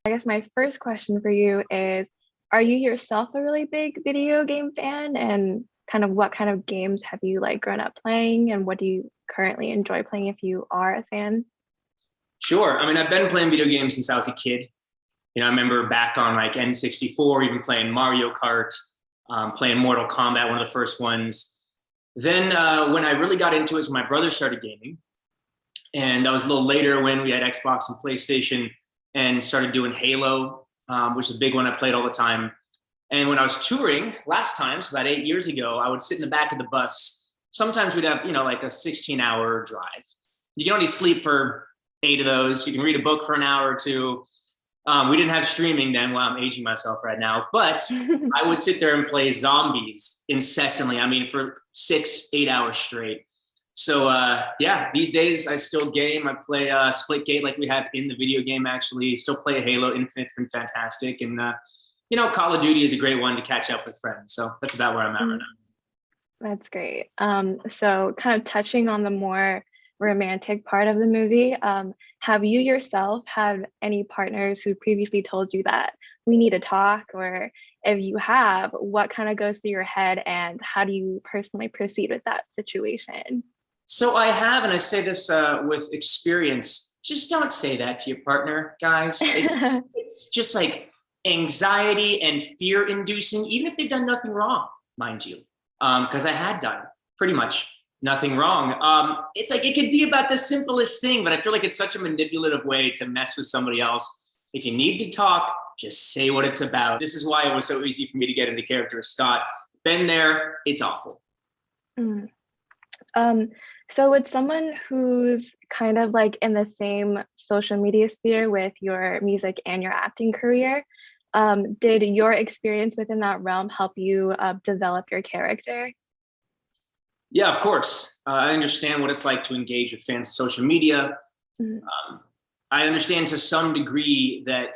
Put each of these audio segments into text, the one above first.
I guess my first question for you is, are you yourself a really big video game fan? And kind of what kind of games have you like grown up playing? And what do you currently enjoy playing if you are a fan? Sure. I mean, I've been playing video games since I was a kid. I remember back on like N64, even playing Mario Kart, playing Mortal Kombat, one of the first ones. Then when I really got into it was when my brother started gaming. And that was a little later when we had Xbox and PlayStation and started doing Halo, which is a big one I played all the time. And when I was touring last time, so about 8 years ago, I would sit in the back of the bus. Sometimes we'd have, like a 16-hour drive. You can only sleep for 8 of those. You can read a book for an hour or two. We didn't have streaming then. Well, I'm aging myself right now, but I would sit there and play zombies incessantly. I mean, for 6-8 hours straight. So yeah, these days I still game. I play Splitgate like we have in the video game, actually. Still play Halo Infinite's been fantastic. And, Call of Duty is a great one to catch up with friends. So that's about where I'm at right now. That's great. So kind of touching on the more romantic part of the movie, have you yourself had any partners who previously told you that we need to talk? Or if you have, what kind of goes through your head and how do you personally proceed with that situation? So I have, and I say this with experience, just don't say that to your partner, guys. It's just like anxiety and fear inducing, even if they've done nothing wrong, mind you, because I had done pretty much nothing wrong. It's like, it could be about the simplest thing, but I feel like it's such a manipulative way to mess with somebody else. If you need to talk, just say what it's about. This is why it was so easy for me to get into character as Scott. Been there, it's awful. Mm. So with someone who's kind of like in the same social media sphere with your music and your acting career, did your experience within that realm help you develop your character? Yeah, of course. I understand what it's like to engage with fans on social media. I understand to some degree that,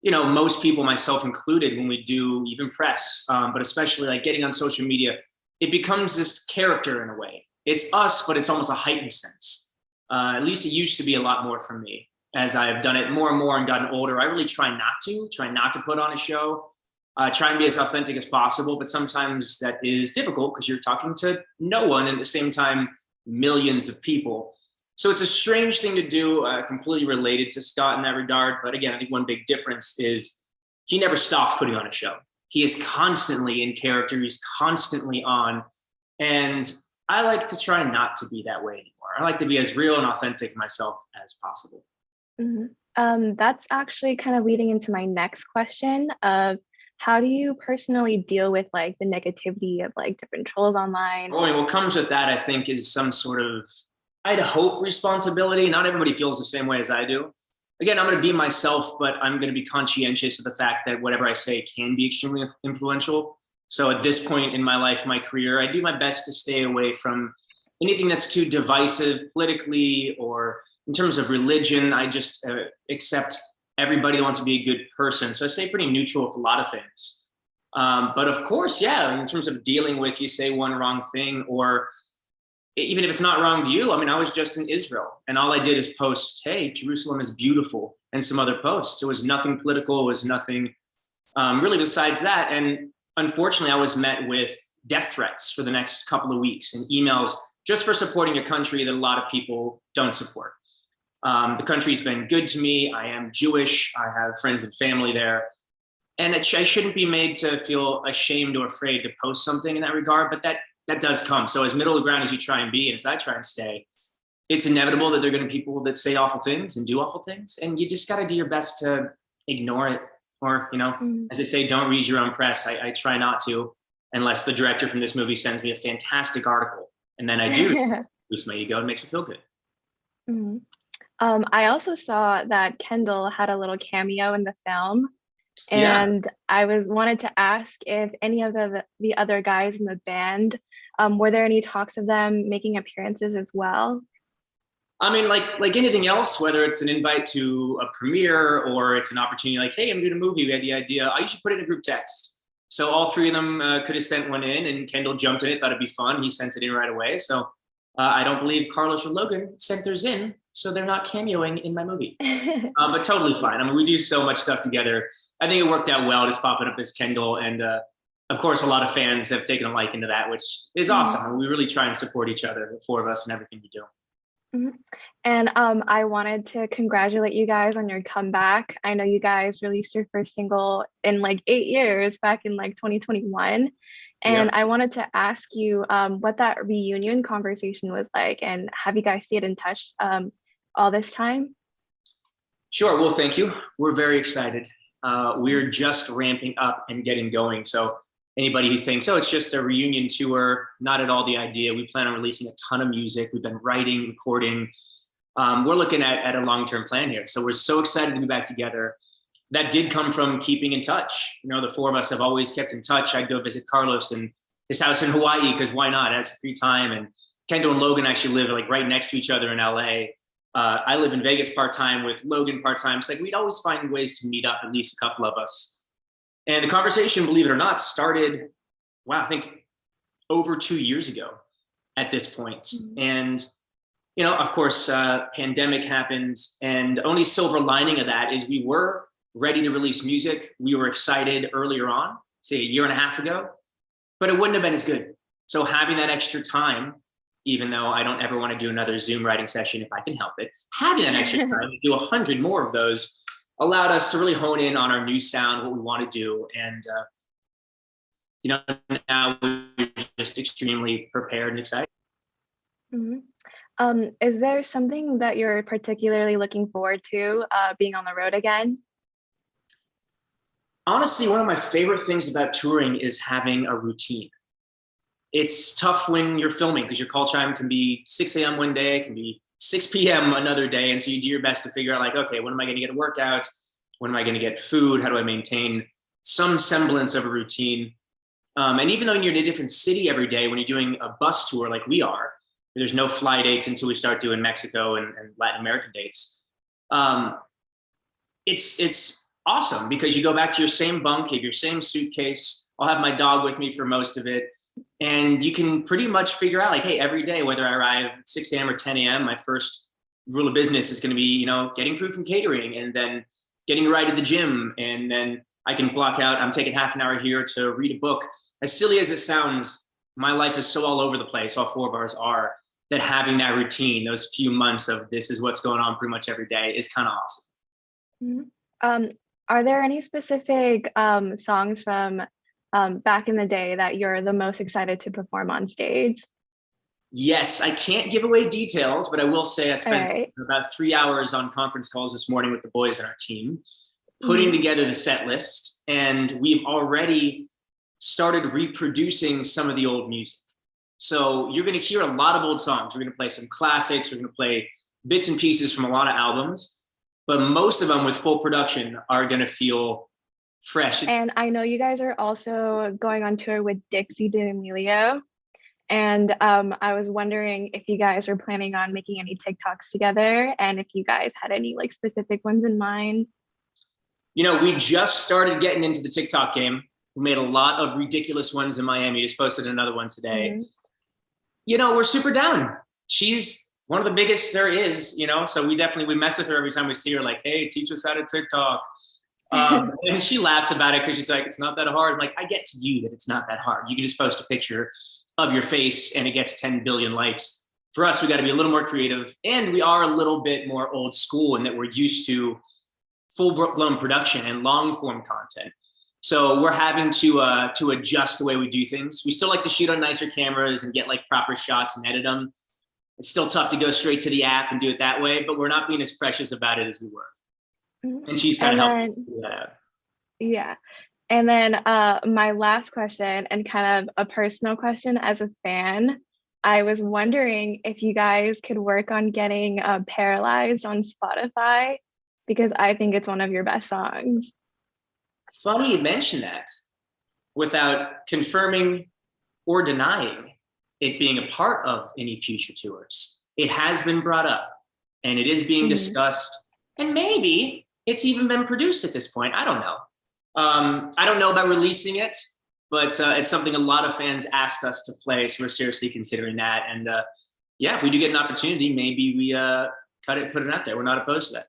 most people, myself included, when we do even press, but especially like getting on social media, it becomes this character in a way. It's us, but it's almost a heightened sense. At least it used to be a lot more for me. As I've done it more and more and gotten older, I really try not to put on a show. Try and be as authentic as possible, but sometimes that is difficult because you're talking to no one and at the same time, millions of people. So it's a strange thing to do, completely related to Scott in that regard. But again, I think one big difference is he never stops putting on a show. He is constantly in character. He's constantly on. And I like to try not to be that way anymore. I like to be as real and authentic myself as possible. That's actually kind of leading into my next question of, how do you personally deal with like the negativity of like different trolls online? Well, what comes with that, I think, is some sort of, I'd hope, responsibility. Not everybody feels the same way as I do. Again, I'm going to be myself, but I'm going to be conscientious of the fact that whatever I say can be extremely influential. So at this point in my life, my career, I do my best to stay away from anything that's too divisive politically or in terms of religion. I just accept everybody wants to be a good person. So I stay pretty neutral with a lot of things. But of course, yeah, in terms of dealing with, you say one wrong thing, or even if it's not wrong to you. I mean, I was just in Israel and all I did is post, hey, Jerusalem is beautiful, and some other posts. It was nothing political. It was nothing really besides that. And unfortunately, I was met with death threats for the next couple of weeks and emails just for supporting a country that a lot of people don't support. The country's been good to me. I am Jewish. I have friends and family there. And I shouldn't be made to feel ashamed or afraid to post something in that regard, but that does come. So as middle of the ground as you try and be, and as I try and stay, it's inevitable that there are going to be people that say awful things and do awful things. And you just got to do your best to ignore it. Or, as they say, don't read your own press. I try not to, unless the director from this movie sends me a fantastic article. And then I do boost my ego and makes me feel good. I also saw that Kendall had a little cameo in the film, and I wanted to ask if any of the other guys in the band, were there any talks of them making appearances as well? I mean, like anything else, whether it's an invite to a premiere or it's an opportunity like, hey, I'm doing a movie, we had the idea, I usually put it in a group text. So all three of them could have sent one in, and Kendall jumped in it, thought it'd be fun. He sent it in right away. So I don't believe Carlos or Logan sent theirs in, so they're not cameoing in my movie. But totally fine. I mean, we do so much stuff together. I think it worked out well, just popping up as Kendall. And of course, a lot of fans have taken a liking to that, which is awesome. And we really try and support each other, the four of us, and everything we do. And I wanted to congratulate you guys on your comeback. I know you guys released your first single in like 8 years back in like 2021. And I wanted to ask you what that reunion conversation was like, and have you guys stayed in touch all this time? Sure. Well, thank you. We're very excited. We're just ramping up and getting going. So anybody who thinks, oh, it's just a reunion tour, not at all the idea. We plan on releasing a ton of music. We've been writing, recording. We're looking at a long-term plan here. So we're so excited to be back together. That did come from keeping in touch. You know, the four of us have always kept in touch. I'd go visit Carlos in his house in Hawaii because why not? It has free time. And Kendall and Logan actually live like right next to each other in LA. I live in Vegas part-time with Logan part-time. So like we'd always find ways to meet up, at least a couple of us. And the conversation, believe it or not, started, wow, I think over 2 years ago at this point. And, you know, of course, pandemic happened. And the only silver lining of that is we were ready to release music. We were excited earlier on, say a year and a half ago, but it wouldn't have been as good. So having that extra time, even though I don't ever want to do another Zoom writing session if I can help it, having that extra time to do 100 more of those allowed us to really hone in on our new sound, what we want to do. And, you know, now we're just extremely prepared and excited. Is there something that you're particularly looking forward to being on the road again? Honestly, one of my favorite things about touring is having a routine. It's tough when you're filming because your call time can be 6 a.m. one day, it can be 6 p.m. another day. And so you do your best to figure out like, okay, when am I going to get a workout? When am I going to get food? How do I maintain some semblance of a routine? And even though you're in a different city every day, when you're doing a bus tour like we are, there's no fly dates until we start doing Mexico and Latin American dates. It's awesome because you go back to your same bunk, you have your same suitcase. I'll have my dog with me for most of it. And you can pretty much figure out like, hey, every day, whether I arrive at 6 a.m. or 10 a.m., my first rule of business is going to be, you know, getting food from catering and then getting a ride to the gym. And then I can block out, I'm taking half an hour here to read a book. As silly as it sounds, my life is so all over the place, all four of ours are, that having that routine, those few months of this is what's going on pretty much every day is kind of awesome. Are there any specific songs from back in the day that you're the most excited to perform on stage? Yes, I can't give away details, but I will say I spent about 3 hours on conference calls this morning with the boys and our team, putting together the set list. And we've already started reproducing some of the old music. So you're going to hear a lot of old songs. We're going to play some classics. We're going to play bits and pieces from a lot of albums, but most of them with full production are going to feel fresh. And I know you guys are also going on tour with Dixie D'Amelio. And I was wondering if you guys were planning on making any TikToks together and if you guys had any like specific ones in mind. You know, we just started getting into the TikTok game. We made a lot of ridiculous ones in Miami. Just posted another one today. You know, we're super down. She's one of the biggest there is, you know, so we mess with her every time we see her, like, hey, teach us how to TikTok. And she laughs about it because she's like, it's not that hard. I'm like, I get to you that it's not that hard. You can just post a picture of your face and it gets 10 billion likes. For us, we got to be a little more creative, and we are a little bit more old school in that we're used to full-blown production and long-form content. So we're having to adjust the way we do things. We still like to shoot on nicer cameras and get like proper shots and edit them. It's still tough to go straight to the app and do it that way, but we're not being as precious about it as we were. And she's kind of helping us do that. Yeah. And then my last question, and kind of a personal question as a fan, I was wondering if you guys could work on getting Paralyzed on Spotify, because I think it's one of your best songs. Funny you mention that without confirming or denying it being a part of any future tours. It has been brought up and it is being discussed, and maybe it's even been produced at this point. I don't know. I don't know about releasing it, but it's something a lot of fans asked us to play. So we're seriously considering that. And yeah, if we do get an opportunity, maybe we cut it, put it out there. We're not opposed to that.